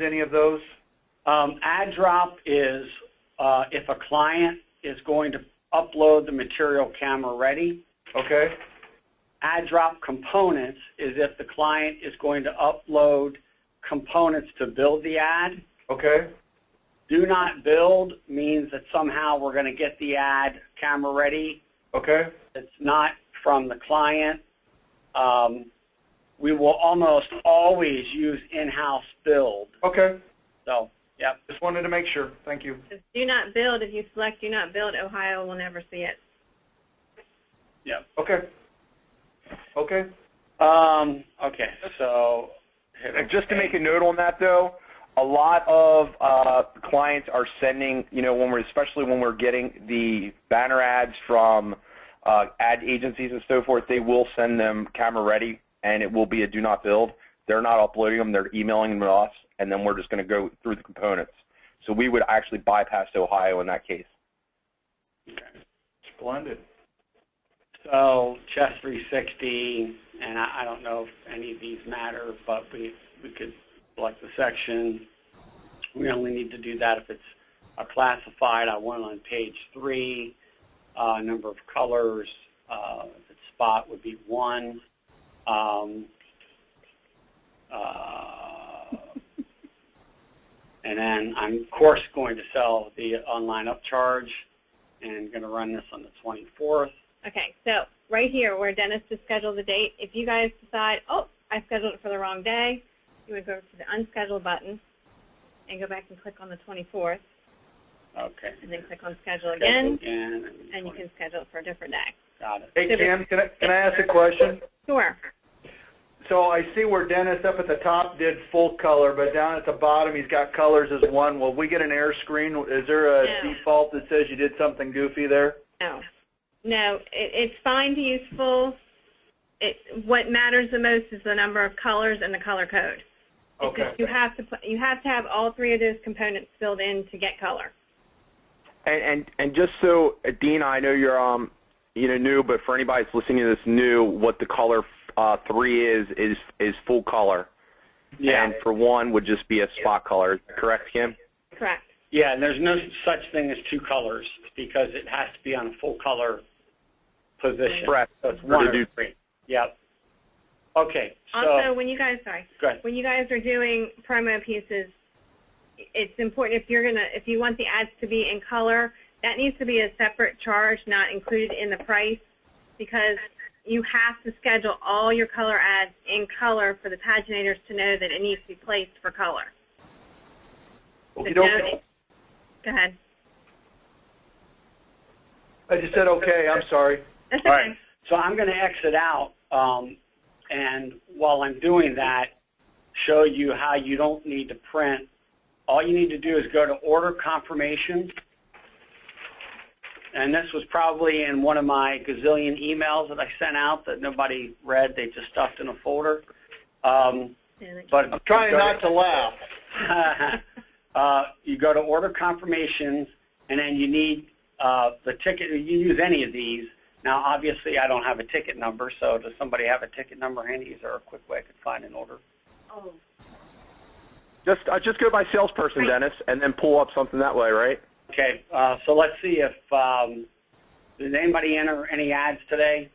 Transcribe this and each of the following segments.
any of those? Ad drop is if a client is going to upload the material camera ready. Okay. Ad drop components is if the client is going to upload components to build the ad. Okay. Do not build means that somehow we're going to get the ad camera ready. Okay. It's not from the client. We will almost always use in-house build. Okay. So, yep. Just wanted to make sure. Thank you. Do not build. If you select do not build, Ohio will never see it. Yep. Okay. Okay. Okay. So, and just to make a note on that, though, a lot of clients are sending, especially when we're getting the banner ads from ad agencies and so forth, they will send them camera ready, and it will be a do not build. They're not uploading them. They're emailing them to us, and then we're just going to go through the components. So we would actually bypass Ohio in that case. Okay. Splendid. So Chess 360, and I don't know if any of these matter, but we could select the section. We only need to do that if it's a classified. I want on page 3. Number of colors. If it's spot would be 1. And then I'm, of course, going to sell the online upcharge and going to run this on the 24th. Okay, so right here where Dennis just scheduled the date, if you guys decide, oh, I scheduled it for the wrong day, you would go to the unschedule button and go back and click on the 24th. Okay. And then click on schedule again, and you can schedule it for a different day. Got it. Hey, Kim, can I ask a question? Sure. So I see where Dennis up at the top did full color, but down at the bottom he's got colors as 1. Will we get an error screen? Is there a default that says you did something goofy there? No. No, it's fine to use full. What matters the most is the number of colors and the color code. Okay. You have to have all 3 of those components filled in to get color. And just so, Dean, I know you're new, but for anybody that's listening to this new, what the color 3 is full color. Yeah. And for 1 would just be a spot color. Correct, Kim? Correct. Yeah, and there's no such thing as 2 colors because it has to be on a full color position. Correct. So it's 1 or 3. Yep. Okay. So Also, when you guys, go ahead. when you guys are doing promo pieces, it's important if you want the ads to be in color, that needs to be a separate charge, not included in the price, because you have to schedule all your color ads in color for the paginators to know that it needs to be placed for color. Okay. Go ahead. I just said okay. I'm sorry. That's okay. All right. So I'm going to exit out, and while I'm doing that, show you how you don't need to print. All you need to do is go to order confirmation. And this was probably in one of my gazillion emails that I sent out that nobody read. They just stuffed in a folder. But I'm trying not to laugh. You go to order confirmations, and then you need the ticket. You use any of these. Now, obviously, I don't have a ticket number, so does somebody have a ticket number handy? Is there a quick way I could find an order? Oh. Just go by salesperson, Dennis, and then pull up something that way, right? Okay, so let's see if, did anybody enter any ads today?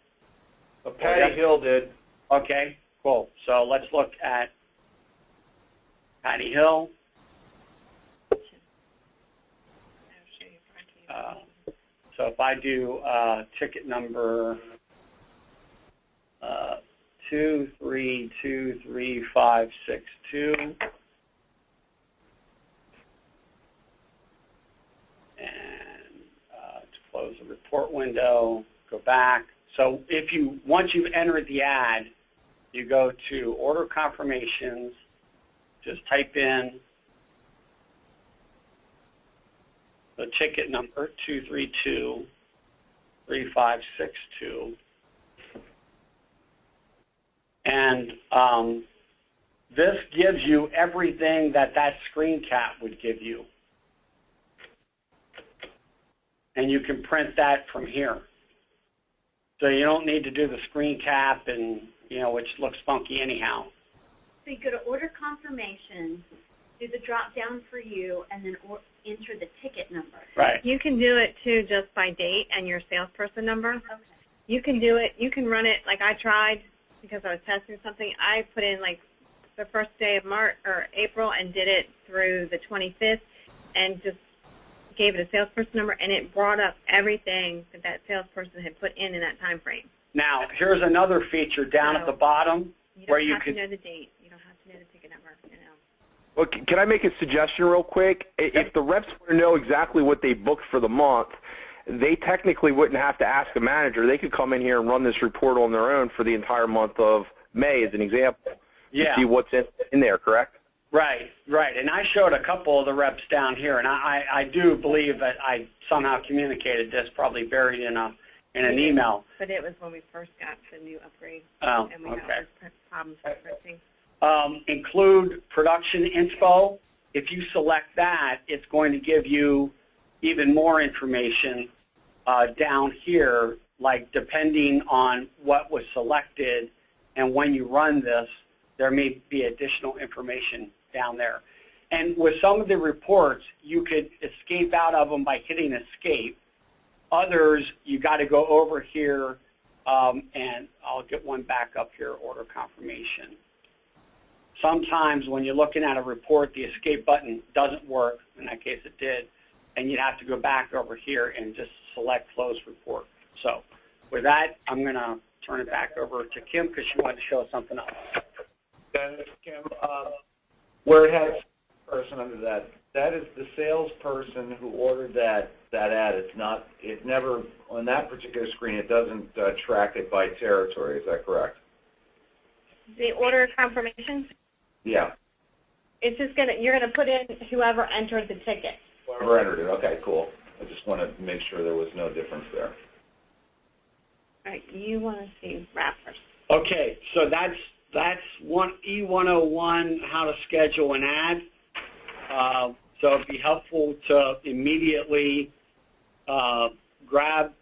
Patty Hill did. Okay, cool. So let's look at Patty Hill. So if I do ticket number 23235562, and to close the report window, go back. So if once you've entered the ad, you go to order confirmations, just type in the ticket number 2323562, and this gives you everything that screen cap would give you. And you can print that from here. So you don't need to do the screen cap, and which looks funky anyhow. So you go to order confirmation, do the drop down for you and then enter the ticket number. Right. You can do it too just by date and your salesperson number. Okay. You can do it. You can run it like I tried because I was testing something. I put in like the first day of March or April and did it through the 25th and just gave it a salesperson number, and it brought up everything that that salesperson had put in that time frame. Now, here's another feature down at the bottom where you could. You don't have to know the date. You don't have to know the ticket number. You know. Well, can I make a suggestion real quick? If the reps want to know exactly what they booked for the month, they technically wouldn't have to ask a manager. They could come in here and run this report on their own for the entire month of May, as an example. Yeah. See what's in there, correct? Right, right. And I showed a couple of the reps down here, and I do believe that I somehow communicated this, probably buried in an email. But it was when we first got the new upgrade, Oh, and we okay. had problems with printing. Include production inspo. If you select that, it's going to give you even more information down here, like depending on what was selected and when you run this, there may be additional information down there. And with some of the reports, you could escape out of them by hitting escape. Others, you got to go over here, and I'll get one back up here, order confirmation. Sometimes when you're looking at a report, the escape button doesn't work. In that case, it did. And you'd have to go back over here and just select close report. So with that, I'm going to turn it back over to Kim because she wanted to show something else. Kim, where it has person under that, that is the salesperson who ordered that ad. It's not, it never, on that particular screen, it doesn't track it by territory. Is that correct? The order confirmation? Yeah. It's just you're gonna put in whoever entered the ticket. Whoever entered it. Okay, cool. I just wanted to make sure there was no difference there. All right, you want to see wrappers. Okay, so that's E101, how to schedule an ad. So it'd be helpful to immediately grab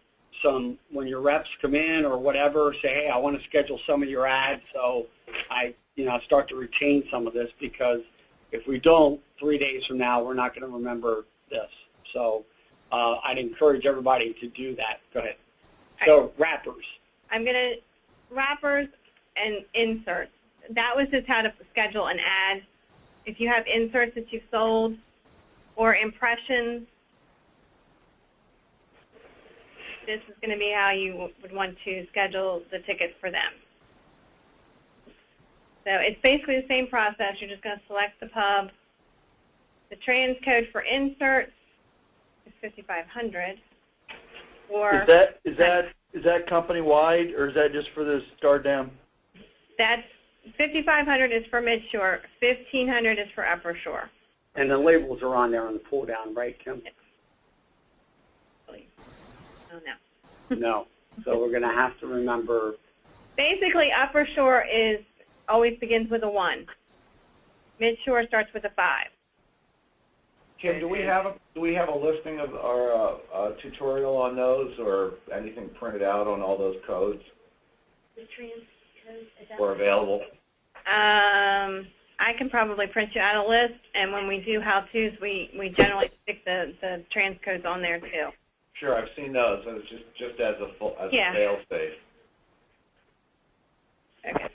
some, when your reps come in or whatever, say, hey, I want to schedule some of your ads, so I start to retain some of this, because if we don't, 3 days from now, we're not going to remember this. So I'd encourage everybody to do that. Go ahead. So wrappers. I'm going to, wrappers and inserts. That was just how to schedule an ad. If you have inserts that you've sold or impressions, this is going to be how you would want to schedule the tickets for them. So it's basically the same process. You're just going to select the pub. The transcode for inserts is 5500. Or Is that company wide, or is that just for the Star Dam? That's 5500 is for Midshore. 1500 is for Upper Shore. And the labels are on there on the pull down, right, Kim? Oh no. No. So we're going to have to remember. Basically, Upper Shore always begins with a 1. Midshore starts with a 5. Kim, do we have a listing of our tutorial on those, or anything printed out on all those codes? The transcode, is that or available? I can probably print you out a list, and when we do how-tos, we generally stick the transcodes on there too. Sure, I've seen those. It's just as a Yeah. fail safe. Okay.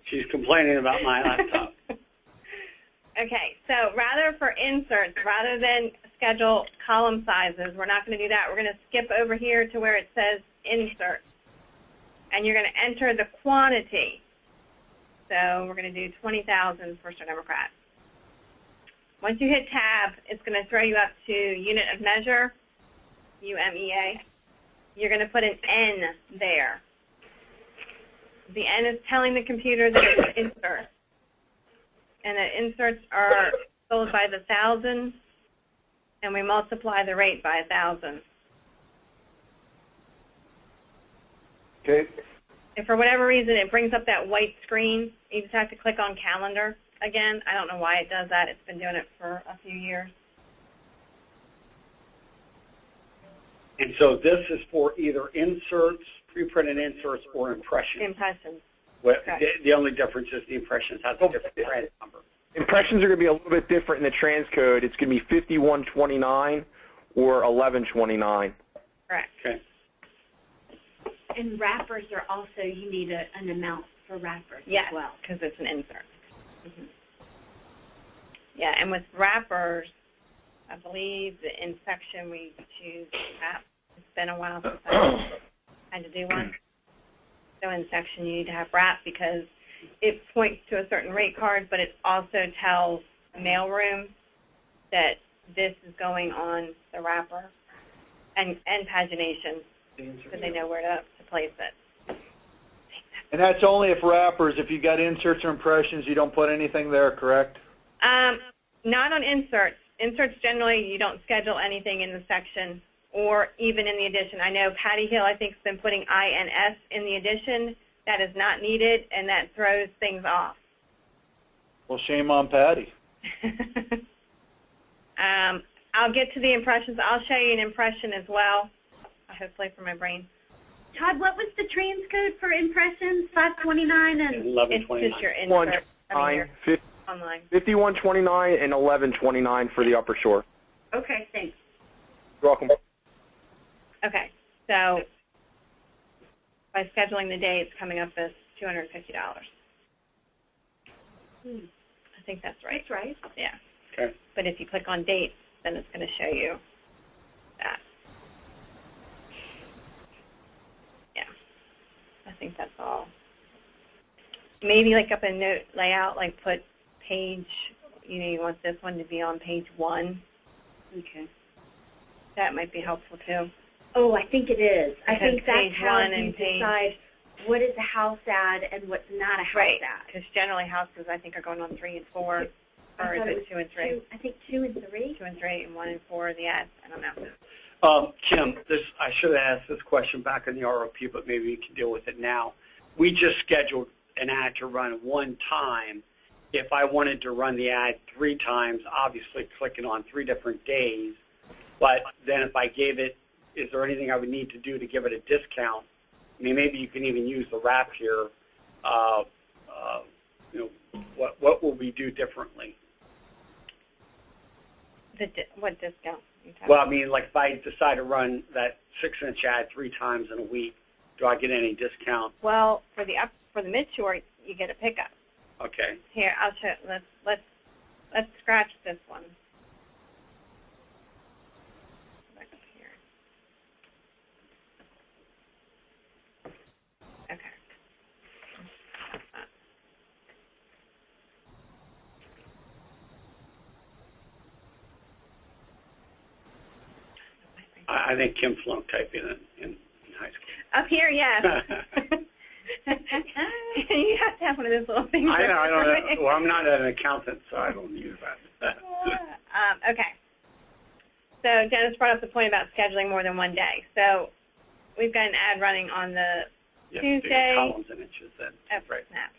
She's complaining about my laptop. Okay, so for inserts, rather than schedule column sizes, we're not going to do that. We're going to skip over here to where it says insert. And you're going to enter the quantity. So we're going to do 20,000 for Star Democrat. Once you hit tab, it's going to throw you up to unit of measure, UMEA. You're going to put an N there. The N is telling the computer that it's an insert. And the inserts are sold by the 1,000, and we multiply the rate by 1,000. Okay. If for whatever reason it brings up that white screen, you just have to click on calendar again. I don't know why it does that. It's been doing it for a few years. And so this is for either inserts, pre-printed inserts, or impressions. Impressions. Well, Correct. the only difference is the impressions has a different trans number. Impressions are going to be a little bit different in the transcode. It's going to be 5129 or 1129. Correct. Okay. And wrappers are also, you need an amount for wrappers Yes, as well. because it's an insert. Mm-hmm. Yeah, and with wrappers, I believe the in section we choose wrap. It's been a while since I had to do one. So in section you need to have wrap because it points to a certain rate card, but it also tells the mailroom that this is going on the wrapper and pagination so they know where to place it. And that's only if wrappers. If you got inserts or impressions, you don't put anything there, correct? Not on inserts. Inserts generally you don't schedule anything in the section or even in the addition. I know Patty Hill I think has been putting INS in the addition. That is not needed and that throws things off. Well, shame on Patty. I'll get to the impressions. I'll show you an impression as well, hopefully for my brain. Todd, what was the transcode for impressions? 529 and It's 1129. just your insert. I mean, your online. 5129 and 1129 for the Upper Shore. okay, thanks. You're welcome. Okay, so by scheduling the day, it's coming up as $250. I think that's right. That's right. Yeah. Okay. But if you click on dates, then it's going to show you that. Yeah. I think that's all. Maybe like up a note layout, like put page, you want this one to be on page 1. Okay. That might be helpful too. Oh, I think it is. I Because think that's page how 1 you and page- decide what is a house ad and what's not a house Right, ad. because generally houses I think are going on 3 and 4, I or is thought it 2 and 3? I think 2 and 3. 2 and 3, and 1 and 4 are the ads. I don't know. Kim, I should have asked this question back in the ROP, but maybe we can deal with it now. We just scheduled an ad to run one time. If I wanted to run the ad 3 times, obviously clicking on 3 different days, but then if I gave it, is there anything I would need to do to give it a discount? I mean, maybe you can even use the wrap here. What will we do differently? What discount? Well, I mean, like if I decide to run that 6-inch ad 3 times in a week, do I get any discount? Well, for the mid-short, you get a pickup. Okay. Here, I'll show. Let's scratch this one. Back up here. Okay. I think Kim flunked typing in high school. Up here, yes. You have to have one of those little things. I know, I don't know. Well, I'm not an accountant, so I don't use that. Okay. So Dennis brought up the point about scheduling more than one day. So we've got an ad running on the You have to do Tuesday. columns and inches then. Oh, Right. snap.